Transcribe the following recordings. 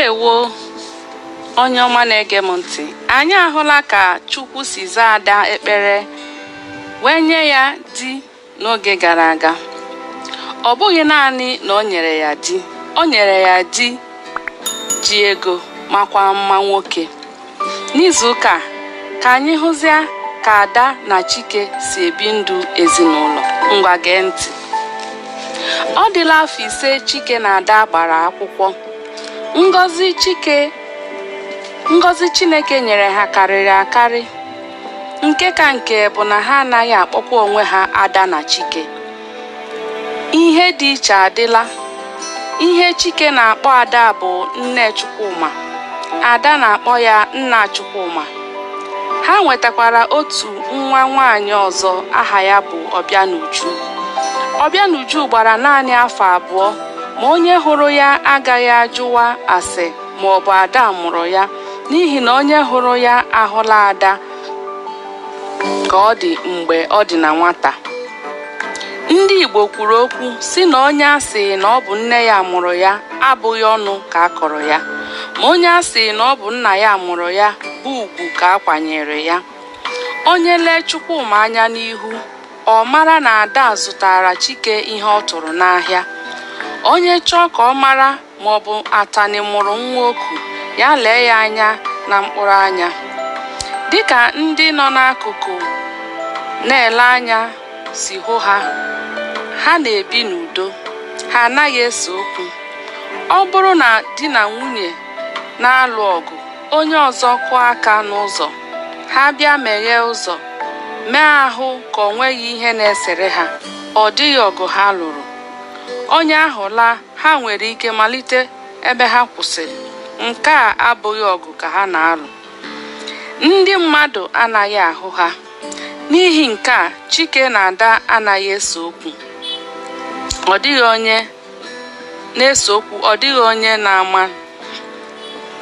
Ndewo onye ọma na-ege m ntị. Anyị ahụla ka Chukwu si zaa Ada ekpere wee nye ya di n'oge gara aga. Ọ bụghị naanị na o nyere ya di, o nyere ya di ji ego makwa mma nwoke. N'izu ụka ka anyị hụzia ka Ada na Chike si ebi ndụ ezinụlọ. Ngwa gee ntị. Ọ dịla afọ 5 Chike na Ada gbara akwụkwọ. Ngọzi Chineke nyere ha karịrị akarị. Nke ka nke bụ na ha anaghị akpọkwa onwe ha Ada na Chike. Ihe dị iche adịla. Ihe Chike na-akpọ Ada bụ nne Chukwuma. Ada na-akpọ ya nna Chukwuma. Ha nwetakwara otu nwa nwaanyị ọzọ aha ya bụ Obianuju. Obianuju gbara naanị afọ 2, ma onye hụrụ ya agaghị ajụwa ase ma ọ bụ Ada mụrụ ya, n'ihi na onye hụrụ ya ahụla Ada ka ọ dị mgbe ọ dị na nwata. Ndị Igbo kwuru okwu si na onye asị na ọ bụ nne ya mụrụ ya abụghị ọnụ ka a kọrọ ya, ma onye asị na ọ bụ nna ya mụrụ ya bụ ugwu ka a kwanyere ya. Onye lee Chukwuma anya n'ihu, ọ mara na Ada zụtara Chike ihe ọ tụrụ n'ahịa. Onye chọọ ka ọ mara ma ọ bụ atani mụrụ nwa oku, ya lee ya anya na mkpụrụ anya. Dịka ndị nọ n'akụkụ na-ele anya si hụ ha na-ebi n'udo, ha anaghị ese okwu. Ọ bụrụ na di na nwunye na-alụ ọgụ, onye ọzọ kụọ aka n'ụzọ, ha bịa meghee ụzọ, mee ahụ ka ọ nweghị ihe na-esere ha, ọ dịghị ọgụ ha lụrụ. Onye ahụ laa, ha nwere ike malite ebe ha kwụsịrị. Nke a abụghị ọgụ ka ha na-alụ. Ndị mmadụ anaghị ahụ ha. N'ihi nke a, Chike na Ada anaghị ese okwu. Ọ dịghị onye na-ese okwu, ọ dịghị onye na-ama.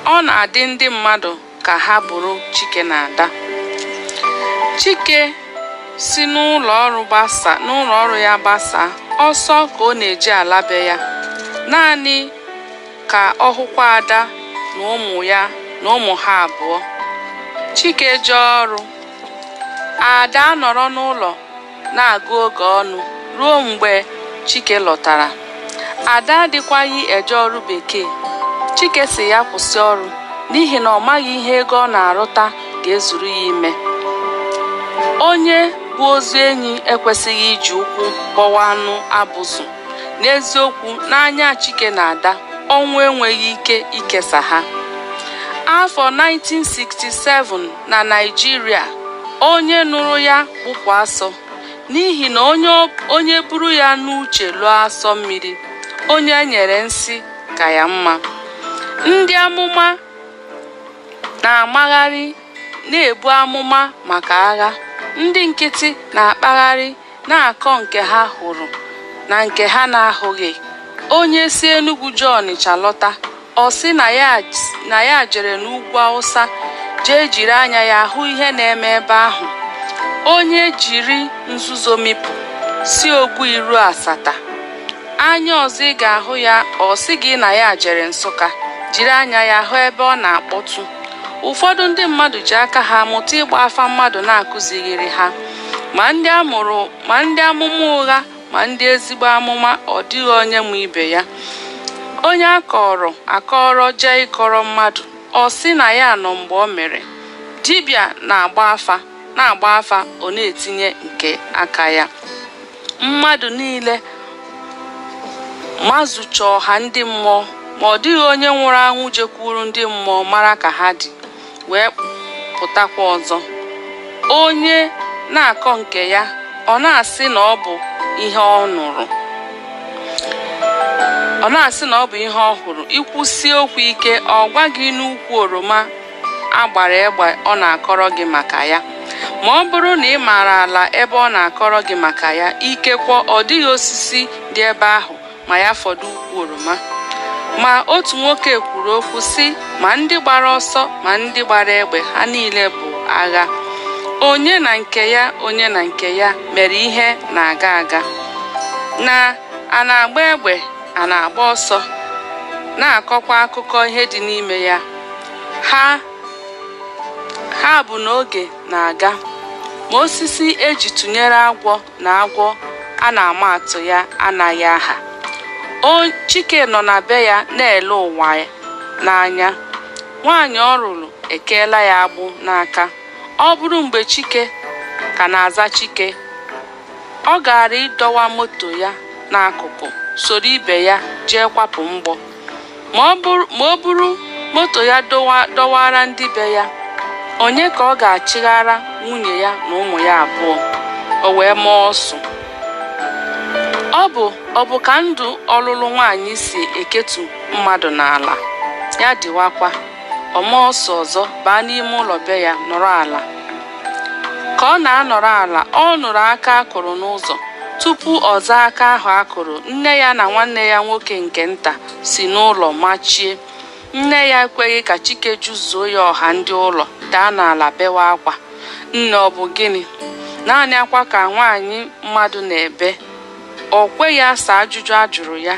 Ọ na-adị ndị mmadụ ka ha bụrụ Chike na Ada. Chike si n'ụlọ ọrụ ya gbasaa, ọsọ ka ọ na-eji ala be ya, naanị ka ọ hụkwa Ada na ụmụ ya na ụmụ ha abụọ. Chike jee ọrụ, Ada nọrọ n'ụlọ na-agụ oge ọnụ ruo mgbe Chike lọtara. Ada adịkwaghị eje ọrụ bekee. Chike si ya kwụsị ọrụ n'ihi na ọ maghị ihe ego ọ na-arụta ga-ezuru ya ime. Onye bụ ozu enyi ekwesịghị iji ụkwụ kpọwa anụ abụzụ. N'eziokwu, n'anya Chike na Ada, ọnwụ enweghị ike ikesa ha. Afọ 1967 na Naịjirịa, onye nụrụ ya gbụpụ asọ, n'ihi na onye buru ya n'uche lụọ asọ mmiri, onye nyere nsị ka ya mma. Ndị amụma na-amagharị na-ebu amụma maka agha. Ndị nkịtị na-akpagharị na-akọ nke ha hụrụ na nke ha na-ahụghị. Onye si Enugu jee Ọnịcha lọta, ọ sị na ya jere n'ugwu Awụsa jee jiri anya ya hụ ihe na-eme ebe ahụ. Onye jiri nzuzo mipụ si Ogwu Iru Asata, anya ọzọ ị ga-ahụ ya, ọ sị gị na ya jere Nsụka jiri anya ya hụ ebe ọ na-akpọtụ. Ụfọdụ ndị mmadụ ji aka ha mụta ịgba afa mmadụ na-akụzighịrị ha, ma ndị amụma ụgha ma ndị ezigbo amụma. Ọ dịghị onye mụ ibe ya. Onye akọrọ jee ịkọrọ mmadụ, ọ sị na ya nọ mgbe o mere. Dibịa na-agba afa, ọ na-etinye nke aka ya. Mmadụ niile mazụcha ọha ndị mmụọ, ma ọ dịghị onye nwụrụ anwụ jekwuru ndị mmụọ mara ka ha dị wee pụtakwa ọzọ. Onye na-akọ nke ya, ọ na-asị na ọ bụ ihe ọ nụrụ. Ọ na-asị na ọ bụ ihe ọ hụrụ. Ikwusi okwu ike, ọ gwa gị n'ukwu oroma agbara egbe ọ na-akọrọ gị maka ya. Ma ọ bụrụ na ị maara ala ebe ọ na-akọrọ gị maka ya, ikekwa ọ dịghị osisi dị ebe ahụ ma ya fọdụ ukwu oroma. Ma otu nwoke kwuru okwu sị, ma ndị gbara ọsọ ma ndị gbara egbe, ha niile bụ agha. Onye na nke ya mere ihe na-aga aga. A na-agba egbe, a na-agba ọsọ, na-akọkwa akụkọ ihe dị n'ime ya. Ha bụ n'oge na-aga, ma osisi eji tụnyere agwọ na agwọ a na-ama atụ ya anaghị aha. Chike nọ na be ya na-ele ụwa n'anya. Nwaanyị ọ lụrụ ekeela ya agbụ n'aka. Ọ bụrụ mgbe Chike ka na-aza Chike, ọ gara ịdọwa moto ya n'akụkụ soro ibe ya jee kwapụ mgbọ. Ma ọ bụrụ moto ya dọwara ndị be ya, onye ka ọ ga-achịghara nwunye ya na ụmụ ya abụọ o wee maa ọsụ? Ọ bụ ka ndụ ọlụlụ nwaanyị si eketu mmadụ n'ala ya dịwakwa. Ọma ọsọ ọzọ baa n'ime ụlọ be ya nọrọ ala. Ka ọ na-anọrọ ala, ọ nụrụ aka akụrụ n'ụzọ. Tupu ọ zaa aka ahụ akụrụ, nne ya na nwanne ya nwoke nke nta si n'ụlọ machie. Nne ya ekweghị ka Chike jụzuo ya ọha ndị ụlọ, daa n'ala bewa akwa. Nne, ọ bụ gịnị? Naanị akwa ka nwaanyị mmadụ na-ebe. O kweghị asa ajụjụ a jụrụ ya.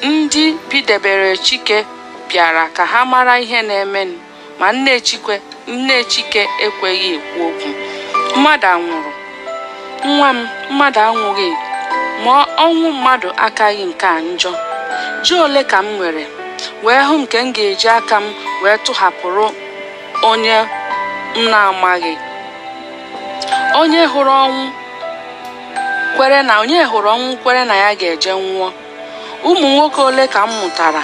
Ndị bidebere Chike bịara ka ha mara ihe na-eme, ma nne Chike ekweghị ekwu okwu. Mmadụ anwụrụ. Nwa m, mmadụ anwụghị, ma ọnwụ mmadụ akaghị nke a njọ. Ji ole ka m nwere wee hụ nke m ga-eji aka m wee tụhapụrụ onye m na-amaghị? Onye hụrụ ọnwụ kwere na ya ga-eje nwụọ. Ụmụ nwoke ole ka m mụtara?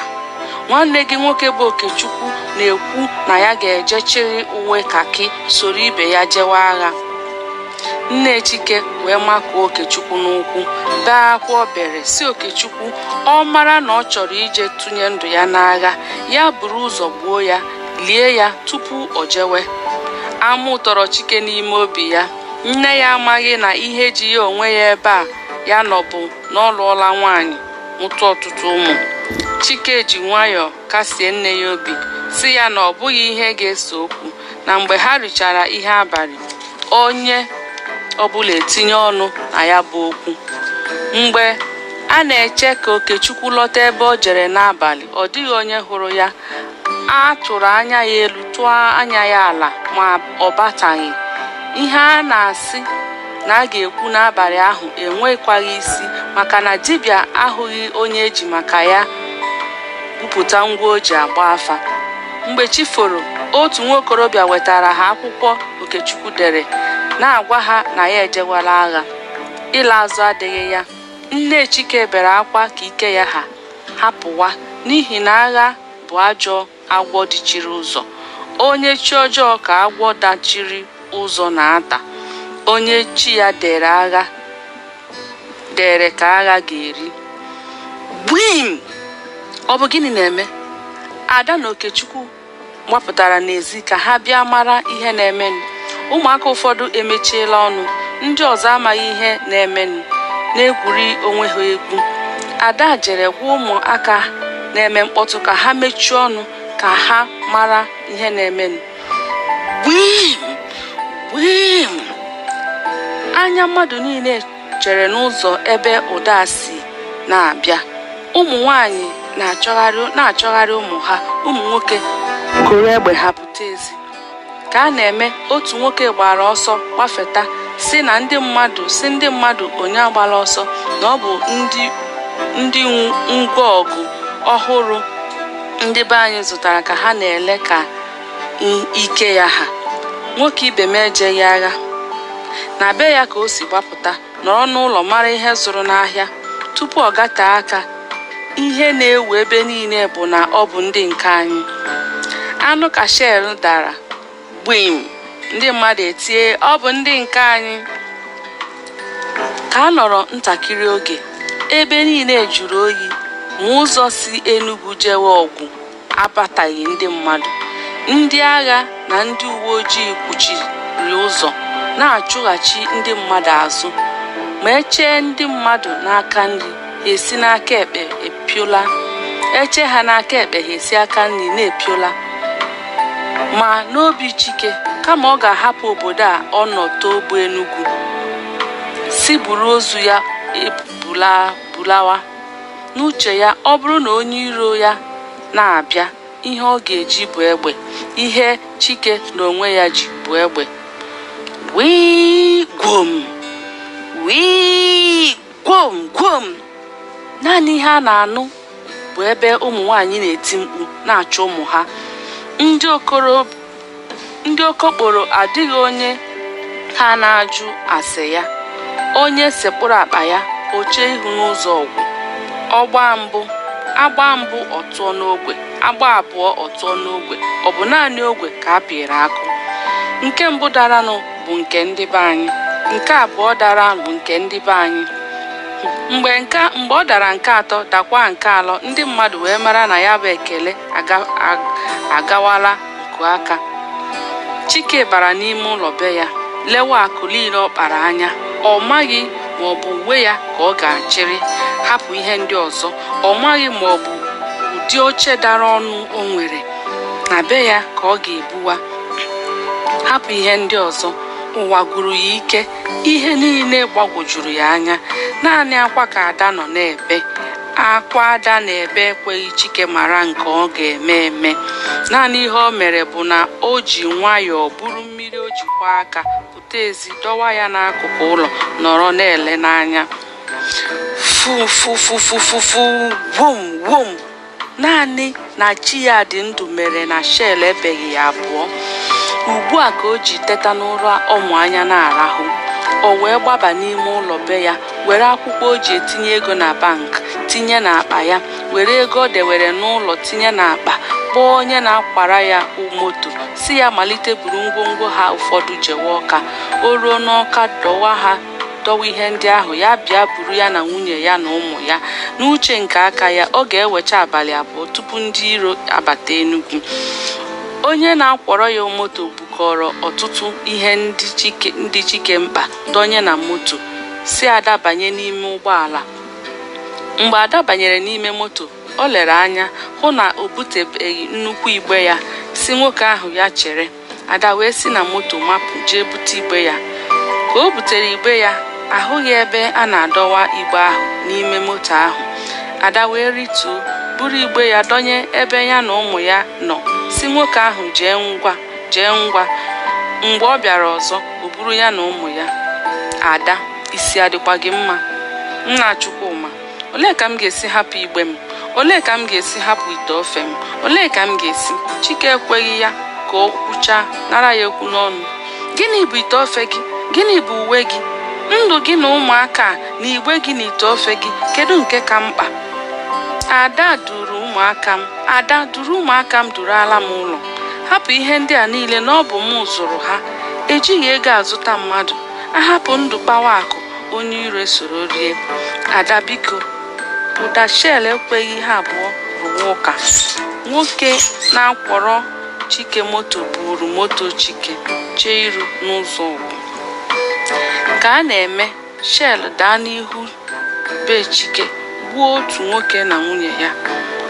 Nwanne gị nwoke bụ Okechukwu na-ekwu na ya ga-eje chịrị uwe kaki soro ibe ya jewe agha. Nne Chike wee makụọ Okechukwu n'ụkwụ, bee akwa o bere, si Okechukwu ọ mara na ọ chọrọ ije tụnye ndụ ya n'agha, ya buru ụzọ gbuo ya, lie ya tupu o jewe. Amụ tọrọ Chike n'ime obi ya. Nne ya amaghị na ihe ji ya onwe ya ebe a ya nọbụ na ọ lụọla nwaanyị, mụta ọtụtụ ụmụ. Chike ji nwayọọ kasie nne ya obi, si ya na ọ bụghị ihe ga-ese okwu, na mgbe ha richara ihe abalị, onye ọbụla etinye ọnụ na ya bụ okwu. Mgbe a na-eche ka Okechukwu lọta ebe o jere n'abalị, ọ dịghị onye hụrụ ya. A tụrụ anya ya elu, tụọ anya ya ala, ma ọ bataghị. Ihe a na-asị na a ga-ekwu n'abalị ahụ enwekwaghị isi, maka na dibịa ahụghị onye eji maka ya gwupụta ngwa o ji agba afa. Mgbe chi foro, otu nwokorobịa wetara ha akwụkwọ Okechukwu dere, na-agwa ha na ya ejewala agha. Ịla azụ adịghị ya. Nne Chike bere akwa ka ike ya hapụwa, n'ihi na agha bụ ajọ agwọ dịchiri ụzọ. Onye chi ọjọọ ka agwọ dachiri ụzọ na-ata. Onye chi ya dere ka agha ga-eri. Gbim! Ọ bụ gịnị na-eme? Ada na Okechukwu gbapụtara n'ezi ka ha bịa mara ihe na-emenụ. Ụmụaka ụfọdụ emechiela ọnụ, ndị ọzọ amaghị ihe na-emenụ, na-egwuri onwe ha egwu. Ada jere gwa ụmụaka na-eme mkpọtụ ka ha mechie ọnụ ka ha mara ihe na-emenụ. Gbim! Gbim! Anya mmadụ niile chere n'ụzọ ebe ụda si na-abịa. Ụmụ nwanyị na-achọgharị ụmụ ha. Ụmụ nwoke kụrụ egbe ha pụta ezi. Ka a na-eme, otu nwoke gbara ọsọ gbafeta, si ndị mmadụ onye agbala ọsọ na ọ bụ ndị ngwa ọgụ ọhụrụ ndị be anyị zụtara ka ha na-ele ka ike ya ha. Nwoke ibe m ejeghị agha. Na be ya ka o si gbapụta, nọrọ n'ụlọ mara ihe zụrụ n'ahịa. Tupu ọ gatee aka, ihe na-ewu ebe niile bụ na ọ bụ ndị nke anyị. Anụ kashel dara. Gbim! Ndị mmadụ etie, ọ bụ ndị nke anyị. Ka a nọrọ ntakịrị oge, ebe niile jụrụ oyi, ma ụzọ si Enugu jewe ọgwụ abataghị ndị mmadụ. Ndị agha na ndị uwe ojii kwuchiri ụzọ, na-achụghachi ndị mmadụ azụ. Ma echee ndị mmadụ n'aka nri, ha esi n'aka ekpe epiola. Eche ha n'aka ekpe, ha esi aka nri na-epiola. Ma n'obi Chike, kama ọ ga-ahapụ obodo a ọ nọ too bụ Enugu, si buru ozu ya bulawa. N'uche ya, ọ bụrụ na onye iro ya na-abịa. Ihe ọ ga-eji bụ egbe. Ihe Chike n'onwe ya ji bụ egbe. Wii gwom, wii gwom gwom. Naanị ihe a na-anụ bụ ebe ụmụ nwanyị na-eti mkpu na-achọ ụmụ ha. Ndị okokporo adịghị onye ha na-ajụ ase ya. Onye sekpụrụ akpa ya oche ihu n'ụzọ ọgwụ. Agba mbụ ọtụọ n'ogwe, agba abụọ ọtụọ n'ogwe. Ọ bụ naanị ogwe ka a pịrị akụ. Nke mbụ daranụ bụ nke ndị be anyị, nke abụọ dara bụ nke ndị be anyị. Mgbe ọ dara nke atọ dakwa nke alọ, ndị mmadụ wee mara na ya bụ ekele agawala nku aka. Chike bara n'ime ụlọ be ya lewa akụ niile ọ kpara anya. Ọ maghị ma ọ bụ uwe ya ka ọ ga-achịrị hapụ ihe ndị ọzọ. Ọ maghị ma ọ bụ ụdị oche dara ọnụ o nwere na be ya ka ọ ga-ebuwa hapụ ihe ndị ọzọ. Ụwa gwụrụ ya ike, ihe niile gbagwojuru ya anya. Naanị akwa ka Ada nọ na-ebe. Akwa Ada na-ebe ekweghị Chike mara nke ọ ga-eme eme. Naanị ihe o mere bụ na o ji nwayọọ buru mmiri o jikwa aka pụta ezi dọwa ya n'akụkụ ụlọ nọrọ na-ele n'anya. Fufufufufufu wom wom. Naanị na chi ya dị ndụ mere na Shel ebeghị ya abụọ. Ugbu a ka o ji teta n'ụra ọmụ anya na-arahụ. O wee gbaba n'ime ụlọ be ya were akwụkwọ o ji etinye ego na bank tinye n'akpa ya, were ego o dewere n'ụlọ tinye n'akpa, kpọọ onye na-akwara ya moto si ya malite buru ngwongwo ha ụfọdụ jewe Ọka. O ruo n'Ọka dọwa ihe ndị ahụ, ya bịa buru ya na nwunye ya na ụmụ ya. N'uche nke aka ya, ọ ga-ewecha abalị abụọ tupu ndị iro abata Enugu. Onye na-akwọrọ ya moto bukọrọ ọtụtụ ihe ndị Chike mkpa donye na moto, si Ada banye n'ime ụgbọala. Mgbe Ada banyere n'ime moto, o lere anya hụ na o butebeghị nnukwu igbe ya, si nwoke ahụ ya chere. Ada wee si na moto mapụ jee bute igbe ya. Ka o butere igbe ya, ahụghị ebe a na-adọwa igbe ahụ n'ime moto ahụ. Ada wee rituo buru igbe ya donye ebe ya na ụmụ ya nọ, si nwoke ahụ jee ngwa. Mgbe ọ bịara ọzọ, o buru ya na ụmụ ya. Ada, isi adịkwa gị mma? Nna Chukwuma, olee ka m ga-esi hapụ igbe m? Olee ka m ga-esi hapụ ite ofe m? Olee ka m ga-esi? Chike ekweghị ya ka o kwuchaa, nara ya okwu n'ọnụ. Gịnị bụ ite ofe gị? Gịnị bụ uwe gị? Ndụ gị na ụmụaka na igbe gị na ite ofe gị, kedu nke ka mkpa? Ada duru ụmụaka m durala m ụlọ. Hapụ ihe ndị a niile na ọ bụ m zụrụ ha. Ejighị ego azụta mmadụ. Ahapụ ndụ kpawa akụ, onye ire soro rie. Ada biko. Ụda Shel ekweghị ha abụọ rụwa ụka. Nwoke na-akwọrọ Chike moto buru moto Chike chee iru n'ụzọ ọgwụ. Ka a na-eme, Shel daa n'ihu be Chike gbuo otu nwoke na nwunye ya.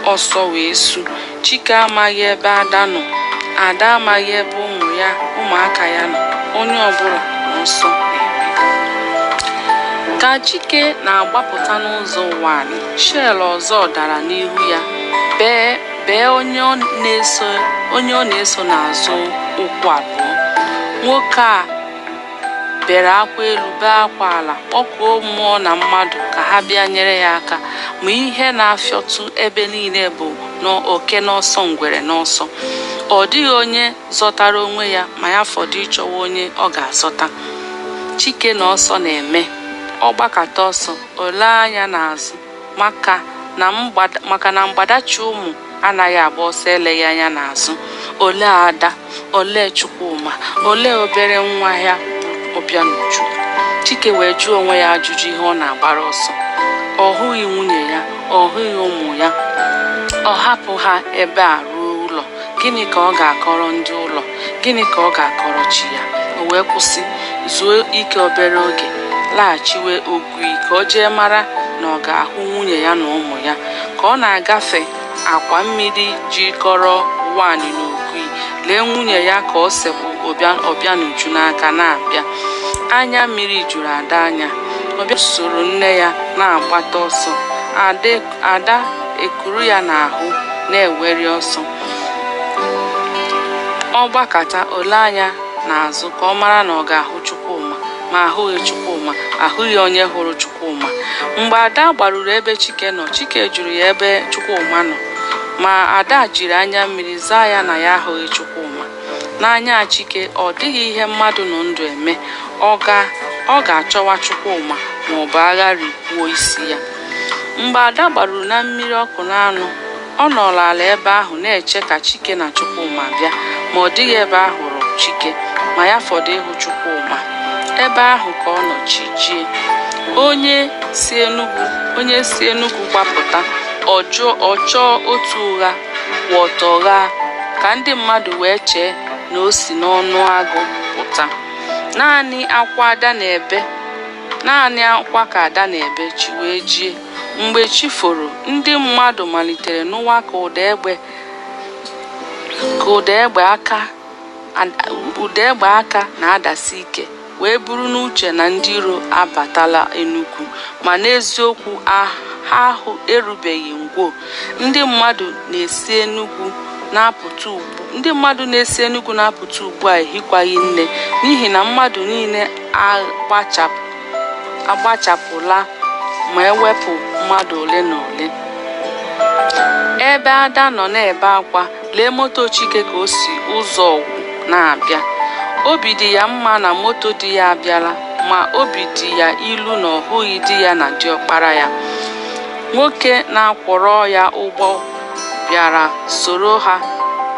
Ọsọ wee su. Chike amaghị ebe Ada nọ. Ada amaghị ebe ụmụaka ya nọ. Onye ọbụla n'ọsọ na-eme. Ka Chike na-agbapụta n'ụzọ ụwa anyị, Shel ọzọ dara n'ihu ya bee onye ọ na-eso n'azụ ụkwụ abụọ. Nwoke a bere akwa elu bee akwa ala, kpọkuo mmụọ na mmadụ ka ha bịa nyere ya aka. Ma ihe na-afịọtụ ebe niile bụ n'oke n'ọsọ, ngwere n'ọsọ. Ọ dịghị onye zọtara onwe ya, ma ya fọdụ ịchọwa onye ọ ga-azọta. Chike na ọsọ na-eme. Ọ gbakọta ọsọ, o lee anya n'azụ maka na mgbadachi ụmụ anaghị agba ọsọ eleghị anya n'azụ. Olee Ada, olee Chukwuma, olee obere nwa ya Obianuju? Chike wee jụọ onwe ya ajụjụ ihe ọ na-agbara ọsọ. Ọ hụghị nwunye ya, ọ hụghị ụmụ ya. Ọ hapụ ha ebe a ruo ụlọ. Gịnị ka ọ ga-akọrọ ndị ụlọ? Gịnị ka ọ ga-akọrọ chi ya? O wee kwụsị, zuo ike obere oge, laghachiwe Ogui ka o jee mara na ọ ga-ahụ nwunye ya na ụmụ ya. Ka ọ na-agafe akwa mmiri jikọrọ nwanyị na Ogui, lee nwunye ya ka ọ sekpu Obianuju n'aka na-abịa. Anya mmiri juru Ada anya. Obia soro nne ya na-agbata ọsọ. Ada ekuru ya n'ahụ na-eweri ọsọ. Ọ gbakọta ole anya n'azụ ka ọ mara na ọ ga-ahụ Chukwuma, ma ahụghị Chukwuma, ahụghị onye hụrụ Chukwuma. Mgbe Ada gbaruru ebe Chike nọ, Chike jụrụ ya ebe Chukwuma nọ, ma Ada jiri anya mmiri zaa ya na ya ahụghị Chukwuma. N'anya Chike, ọ dịghị ihe mmadụ nọ ndụ eme ọ ga-achọwa Chukwuma ma ọ bụ agha rikpuo isi ya. Mgbe Ada gbaruru na mmiri ọkụ na-anụ, ọ nọrọ ala ebe ahụ na-eche ka Chike na Chukwuma bịa, ma ọ dịghị ebe a hụrụ Chike, ma ya fọdụ ịhụ Chukwuma. Ebe ahụ ka ọ nọ chi jie. Onye si Enugu gbapụta, ọ chọọ otu ụgha kwụ ọtọ ghaa, ka ndị mmadụ wee chee na o si n'ọnụ agụ pụta. Naanị akwa ka Ada na-ebe chi wee jie. Mgbe chi foro, ndị mmadụ malitere n'ụwa ka ụda egbe aka na-adasi ike, wee buru n'uche na ndị iro abatala Enugu, ma n'eziokwu ahụ erubeghị ngwo. Ndị mmadụ na-esi Enugu na-apụta ugbu a ehikwaghị nne, n'ihi na mmadụ niile agbachapụla ma ewepụ mmadụ ole na ole. Ebe Ada nọ na-ebe akwa, lee moto Chike ka o si ụzọ ọgwụ na-abịa. Obi dị ya mma na moto dị ya abịala, ma obi dị ya ilu na ọ hụghị di ya na diọkpara ya. Nwoke na-akwọrọ ya ụgbọ bịara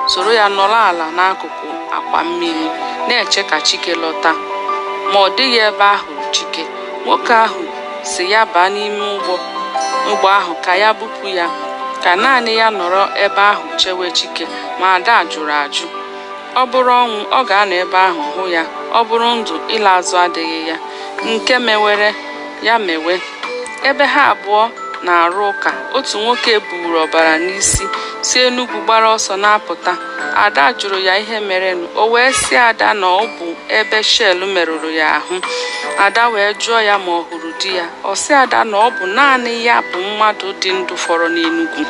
soro ya nọrọ ala n'akụkụ akwa mmiri na-eche ka Chike lọta, ma ọ dịghị ebe ahụ Chike. Nwoke ahụ si ya baa n'ime ụgbọ ahụ ka ya bupụ ya, ka naanị ya nọrọ ebe ahụ chewe Chike. Ma Ada jụrụ ajụ. Ọ bụrụ ọnwụ, ọ ga-anọ ebe ahụ hụ ya. Ọ bụrụ ndụ, ịla azụ adịghị ya. Nke mewere ya mewe. Ebe ha abụọ na-arụ ụka, otu nwoke buru ọbara n'isi si Enugu gbara ọsọ na-apụta. Ada jụrụ ya ihe merenụ. O wee sị Ada na ọ bụ ebe shelu merụrụ ya ahụ. Ada wee jụọ ya ma ọ hụrụ di ya. Ọ sị Ada na ọ bụ naanị ya bụ mmadụ dị ndụ fọrọ n'Enugu.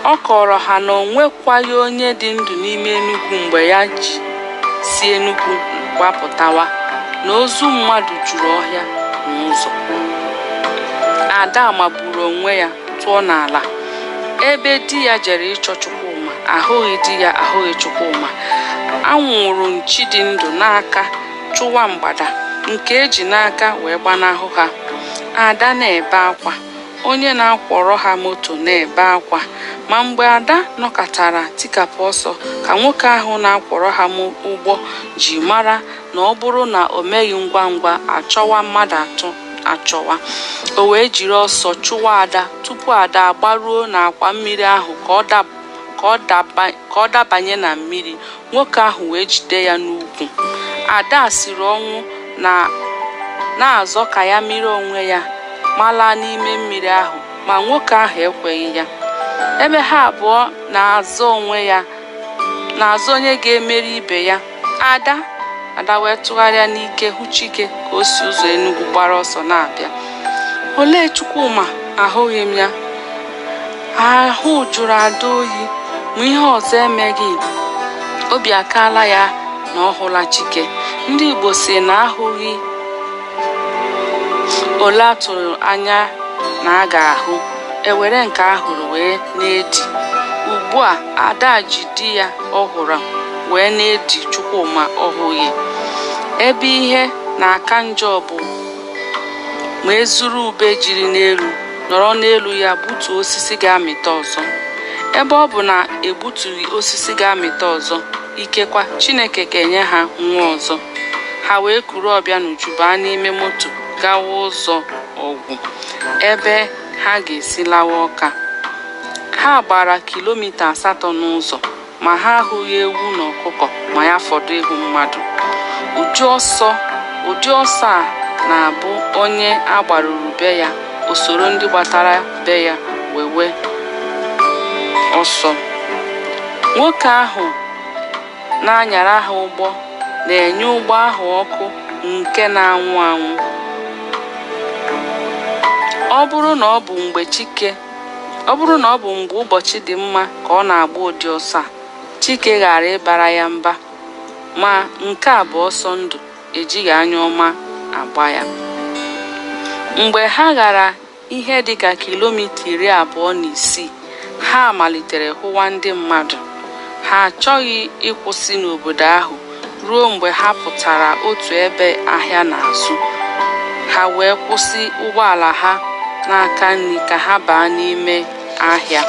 Ọ kọrọ ha na o nwekwaghị onye dị ndụ n'ime Enugu mgbe ya ji si Enugu gbapụtawa, na ozu mmadụ juru ọhịa n'ụzọ. Ada magburu onwe ya tụọ n'ala. Ebe di ya jere ịchọ Chukwuma, ahụghị di ya, ahụghị Chukwuma. Anwụrụ nchi dị ndụ n'aka chụwa mgbada nke eji n'aka wee gbanahụ ha. Ada na-ebe akwa, onye na-akwọrọ ha moto na-ebe akwa. Ma mgbe Ada nọkọtara tikapụ ọsọ, ka nwoke ahụ na-akwọrọ ha ụgbọ ji mara na ọ bụrụ na o meghị ngwa ngwa achọwa mmadụ achọwa. O wee jiri ọsọ chụwa Ada tupu Ada agbaruo n'akwa mmiri ahụ ka ọ dabanye na mmiri. Nwoke ahụ wee jide ya n'ukwu. Ada siri ọnwụ na-azọ ka ya mmiri onwe ya mala n'ime mmiri ahụ, ma nwoke ahụ ekweghị ya. Ebe ha abụọ na-azọ onye ga-emeri ibe ya. Ada wee tụgharịa n'ike hụ Chike ka o si ụzọ Enugu gbara ọsọ na-abịa. Olee Chukwuma? Ahụghị m ya. Ahụ jụrụ Ada oyi, ma ihe ọzọ emeghị. Obi akaala ya na ọ hụla Chike. Ndị Igbo si na ahụghị ole atụrụ anya na a ga-ahụ, ewere nke ahụrụ wee na-edi. Ugbu a Ada ji di ya ọhụrụ wee na-edi Chukwuma ọhụghị. Ebe ihe na-aka njọ bụ ma ezuru ube jiri n'elu nọrọ n'elu ya butuo osisi ga-amịta ọzọ. Ebe ọ bụ na egbutughị osisi ga-amịta ọzọ, ikekwa Chineke ga-enye ha nwa ọzọ. Ha wee kuru ọbịa n'uju baa n'ime moto gawa ụzọ ọgwụ ebe ha ga-esi lawa Ọka. Ha gbara kilomita 8 n'ụzọ, ma ha ahụghị ewu na ọkụkọ, ma ya fọdụ ịhụ mmadụ. Ụdị ọsọ a na-abụ onye agbaruru be ya, o soro ndị gbatara be ya wewe ọsọ. Nwoke ahụ na-anyara ha ụgbọ na-enye ụgbọ ahụ ọkụ nke na-anwụ anwụ. Ọ bụrụ na ọ bụ ọ bụrụ na ọ bụ mgbe ụbọchị dị mma ka ọ na-agba ụdị ọsọ a, Chike ghara ịbara ya mba, ma nke a bụ ọsọ ndụ ejighị anya ọma agba ya. Mgbe ha gara ihe dịka kilomita 26, ha malitere hụwa ndị mmadụ. Ha achọghị ịkwụsị n'obodo ahụ ruo mgbe ha pụtara otu ebe ahịa n'azụ. Ha wee kwụsị ụgbọala ha n'aka nri ka ha baa n'ime ahịa,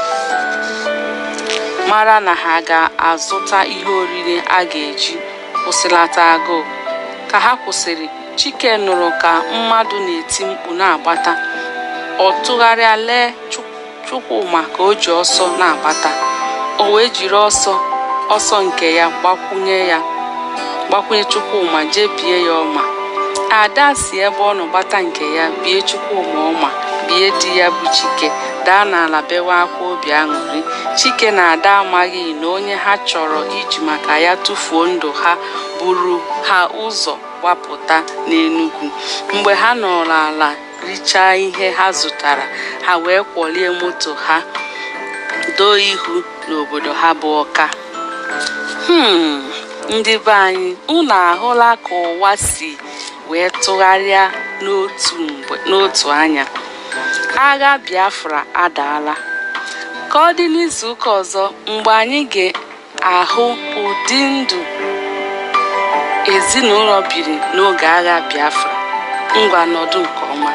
mara na ha ga-azụta ihe oriri a ga-eji kwụsịlata agụụ. Ka ha kwụsịrị, Chike nụrụ ka mmadụ na-eti mkpu na-agbata. Ọ tụgharịa lee Chukwuma ka o ji ọsọ na-agbata. O wee jiri ọsọ nke ya gbakwunye Chukwuma, jee bie ya ọma. Ada si ebe ọ nọ gbata nke ya bie Chukwuma ọma, bie di ya bụ Chike, daa n'ala bewe akwa obi aṅụrị. Chike na Ada amaghị na onye ha chọrọ iji maka ya tụfuo ndụ ha buru ha ụzọ gbapụta n'Enugu. Mgbe ha nọrọ ala richaa ihe ha zụtara, ha wee kwọlie moto ha doo ihu n'obodo ha bụ Ọka. Ndị be anyị, unu ahụla ka ụwa si wee tụgharịa n'otu anya. Agha Biafra adaala. Ka ọ dị n'izuụka ọzọ, mgbe anyị ga-ahụ ụdị ndụ ezinụlọ biri n'oge agha Biafra. Ngwa nọdụ nke ọma.